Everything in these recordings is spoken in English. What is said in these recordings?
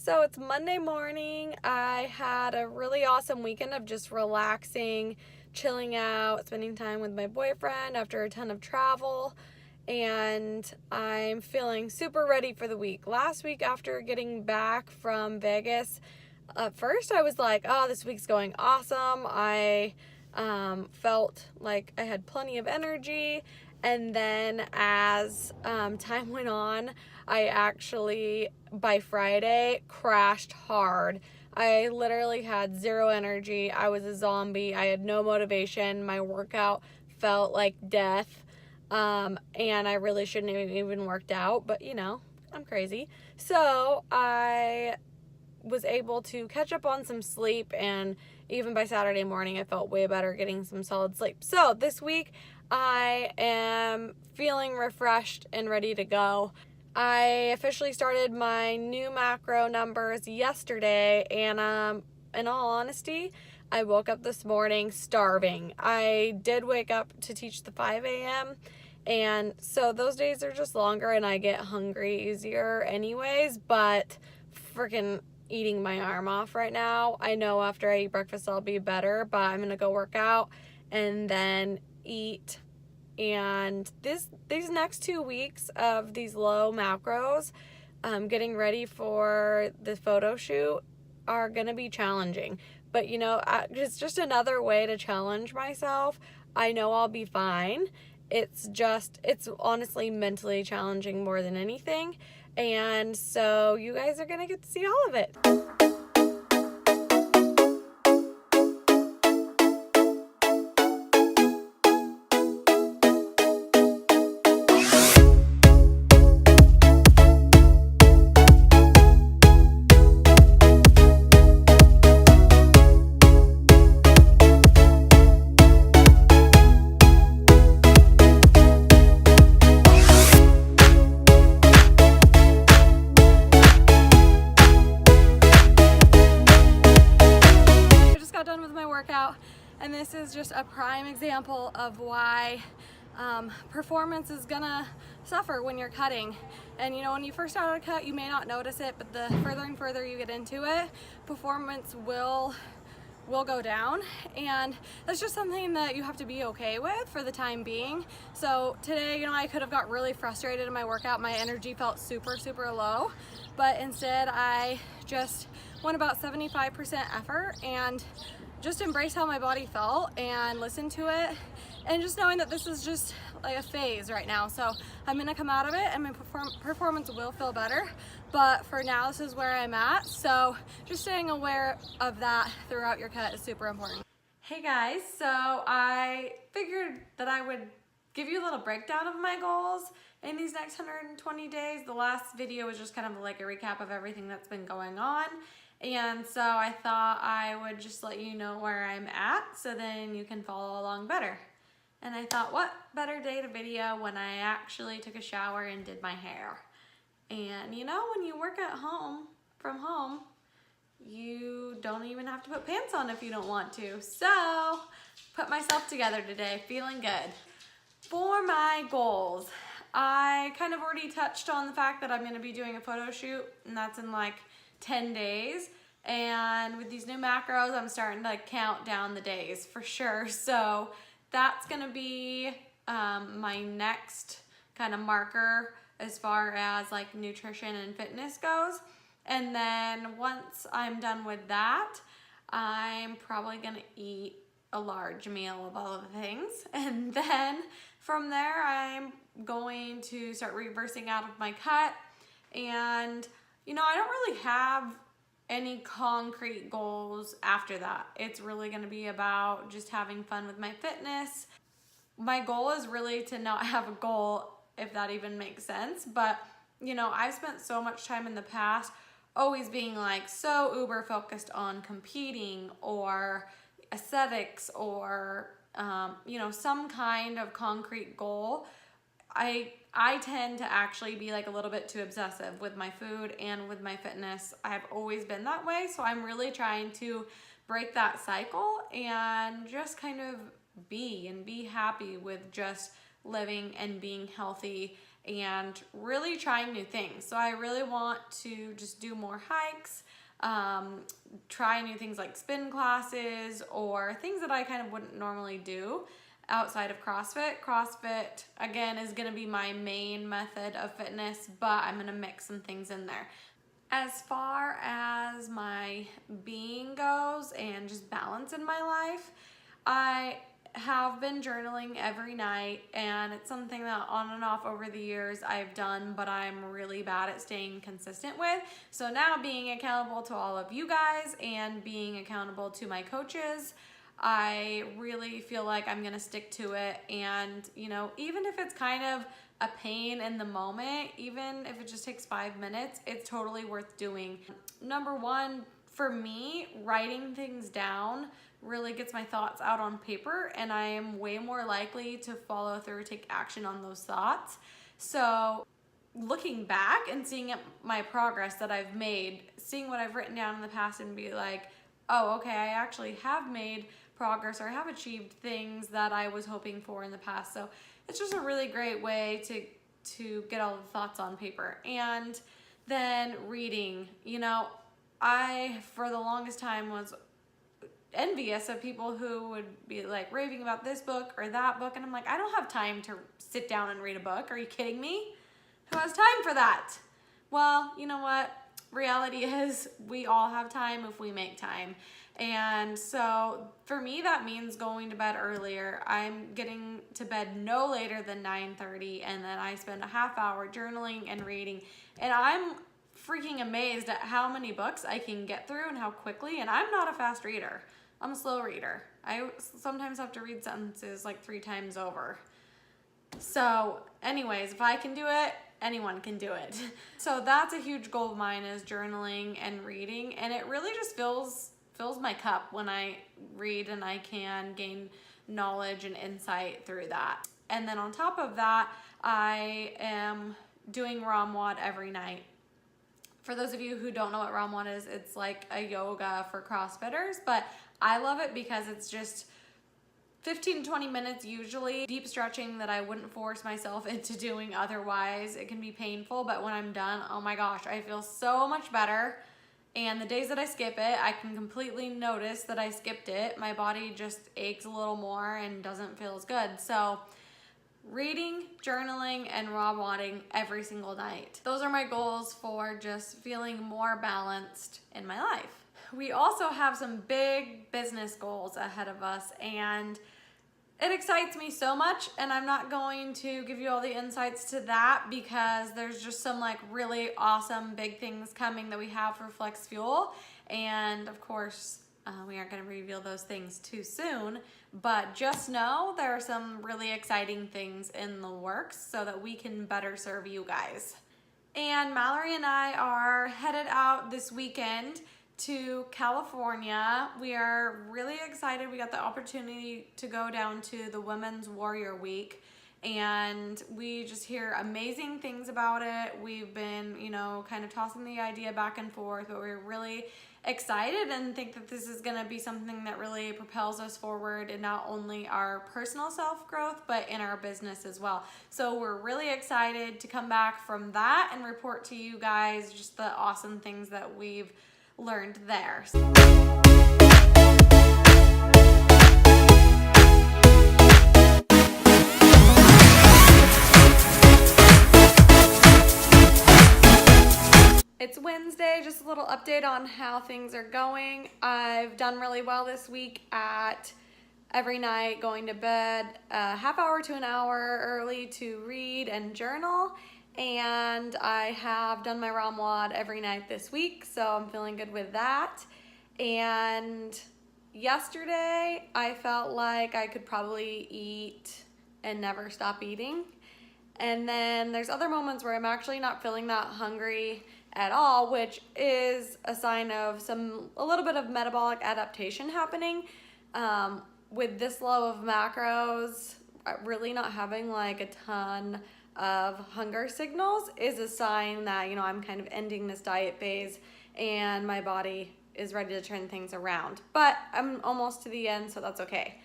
So it's Monday morning. I had a really awesome weekend of just relaxing, chilling out, spending time with my boyfriend after a ton of travel, and I'm feeling super ready for the week. Last week after getting back from Vegas, at first I was like, oh, this week's going awesome. I felt like I had plenty of energy. And then as time went on, I actually, by Friday, crashed hard. I literally had zero energy. I was a zombie. I had no motivation. My workout felt like death. And I really shouldn't have even worked out, but you know, I'm crazy. So I was able to catch up on some sleep, and even by Saturday morning I felt way better getting some solid sleep. So this week I am feeling refreshed and ready to go. I officially started my new macro numbers yesterday, and in all honesty, I woke up this morning starving. I did wake up to teach the 5 a.m. and so those days are just longer and I get hungry easier anyways, but freaking eating my arm off right now. I know after I eat breakfast I'll be better, but I'm gonna go work out and then eat. And these next 2 weeks of these low macros, getting ready for the photo shoot, are gonna be challenging. But you know, it's just another way to challenge myself. I know I'll be fine. It's honestly mentally challenging more than anything. And so you guys are going to get to see all of it. Done with my workout, and this is just a prime example of why performance is gonna suffer when you're cutting. And you know, when you first start a cut you may not notice it, but the further and further you get into it, performance will go down, and that's just something that you have to be okay with for the time being. So today, you know, I could have got really frustrated in my workout. My energy felt super low, but instead I just went about 75% effort and just embrace how my body felt and listen to it, and just knowing that this is just like a phase right now. So I'm gonna come out of it and my performance will feel better, but for now this is where I'm at. So just staying aware of that throughout your cut is super important. Hey guys, so I figured that I would give you a little breakdown of my goals in these next 120 days. The last video was just kind of like a recap of everything that's been going on. And so I thought I would just let you know where I'm at so then you can follow along better. And I thought, what better day to video when I actually took a shower and did my hair. And you know, when you work at home, from home, you don't even have to put pants on if you don't want to. So, put myself together today, feeling good. For my goals, I kind of already touched on the fact that I'm gonna be doing a photo shoot, and that's in like 10 days, and with these new macros I'm starting to count down the days for sure. So that's gonna be my next kind of marker as far as like nutrition and fitness goes. And then once I'm done with that, I'm probably gonna eat a large meal of all of the things, and then from there I'm going to start reversing out of my cut. And you know, I don't really have any concrete goals after that. It's really gonna be about just having fun with my fitness. My goal is really to not have a goal, if that even makes sense. But you know, I've spent so much time in the past always being like so uber focused on competing or aesthetics or you know, some kind of concrete goal. I tend to actually be like a little bit too obsessive with my food and with my fitness. I've always been that way, so I'm really trying to break that cycle and just kind of be happy with just living and being healthy and really trying new things. So I really want to just do more hikes, try new things like spin classes or things that I kind of wouldn't normally do outside of CrossFit. CrossFit, again, is going to be my main method of fitness, but I'm going to mix some things in there. As far as my being goes and just balance in my life, I have been journaling every night, and it's something that on and off over the years I've done, but I'm really bad at staying consistent with. So now, being accountable to all of you guys and being accountable to my coaches, I really feel like I'm gonna stick to it. And you know, even if it's kind of a pain in the moment, even if it just takes 5 minutes, it's totally worth doing. Number one, for me, writing things down really gets my thoughts out on paper, and I am way more likely to follow through, take action on those thoughts. So looking back and seeing my progress that I've made, seeing what I've written down in the past and be like, oh, okay, I actually have made progress or have achieved things that I was hoping for in the past. So it's just a really great way to get all the thoughts on paper. And then reading, you know, I, for the longest time, was envious of people who would be like raving about this book or that book, and I'm like, I don't have time to sit down and read a book. Are you kidding me? Who has time for that? Well, you know what? Reality is we all have time if we make time. And so for me, that means going to bed earlier. I'm getting to bed no later than 9:30, and then I spend a half hour journaling and reading. And I'm freaking amazed at how many books I can get through and how quickly. And I'm not a fast reader. I'm a slow reader. I sometimes have to read sentences like 3 times over. So anyways, if I can do it, anyone can do it. So that's a huge goal of mine, is journaling and reading. And it really just fills my cup when I read, and I can gain knowledge and insight through that. And then on top of that, I am doing ROMWOD every night. For those of you who don't know what ROMWOD is, it's like a yoga for CrossFitters, but I love it because it's just 15 to 20 minutes usually, deep stretching that I wouldn't force myself into doing otherwise. It can be painful, but when I'm done, oh my gosh, I feel so much better. And the days that I skip it, I can completely notice that I skipped it. My body just aches a little more and doesn't feel as good. So reading, journaling, and ROMWODing every single night. Those are my goals for just feeling more balanced in my life. We also have some big business goals ahead of us, and it excites me so much, and I'm not going to give you all the insights to that because there's just some like really awesome big things coming that we have for Flex Fuel. And of course, we aren't going to reveal those things too soon, but just know there are some really exciting things in the works so that we can better serve you guys. And Mallory and I are headed out this weekend to California. We are really excited. We got the opportunity to go down to the Women's Warrior Week, and we just hear amazing things about it. We've been, you know, kind of tossing the idea back and forth, but we're really excited and think that this is going to be something that really propels us forward in not only our personal self-growth, but in our business as well. So we're really excited to come back from that and report to you guys just the awesome things that we've learned there. It's Wednesday, just a little update on how things are going. I've done really well this week at every night going to bed a half hour to an hour early to read and journal. And I have done my ROMWOD every night this week, so I'm feeling good with that. And yesterday, I felt like I could probably eat and never stop eating. And then there's other moments where I'm actually not feeling that hungry at all, which is a sign of a little bit of metabolic adaptation happening. With this low of macros, really not having like a ton of hunger signals is a sign that, you know, I'm kind of ending this diet phase and my body is ready to turn things around. But I'm almost to the end, so that's okay.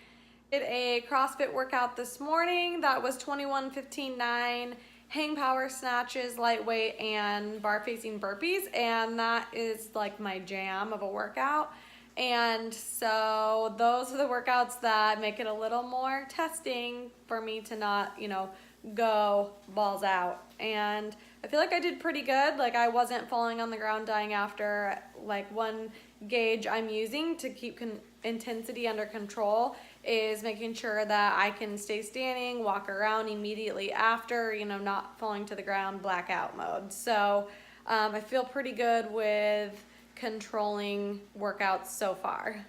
Did a CrossFit workout this morning that was 21:15:9 hang power snatches, lightweight, and bar facing burpees, and that is like my jam of a workout. And so those are the workouts that make it a little more testing for me to not, go balls out. And I feel like I did pretty good. Like, I wasn't falling on the ground dying after. Like, one gauge I'm using to keep intensity under control is making sure that I can stay standing, walk around immediately after, not falling to the ground, blackout mode. So I feel pretty good with controlling workouts so far.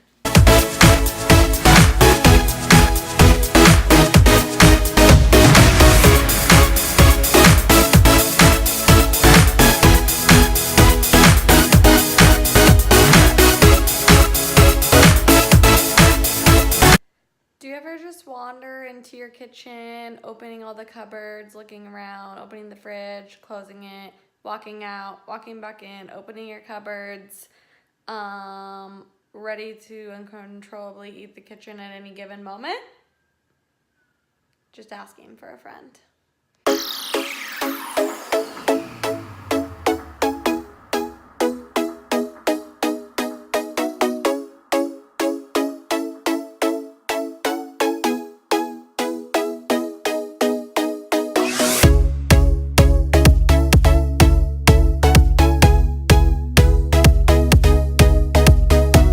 Do you ever just wander into your kitchen, opening all the cupboards, looking around, opening the fridge, closing it, walking out, walking back in, opening your cupboards, ready to uncontrollably eat the kitchen at any given moment? Just asking for a friend.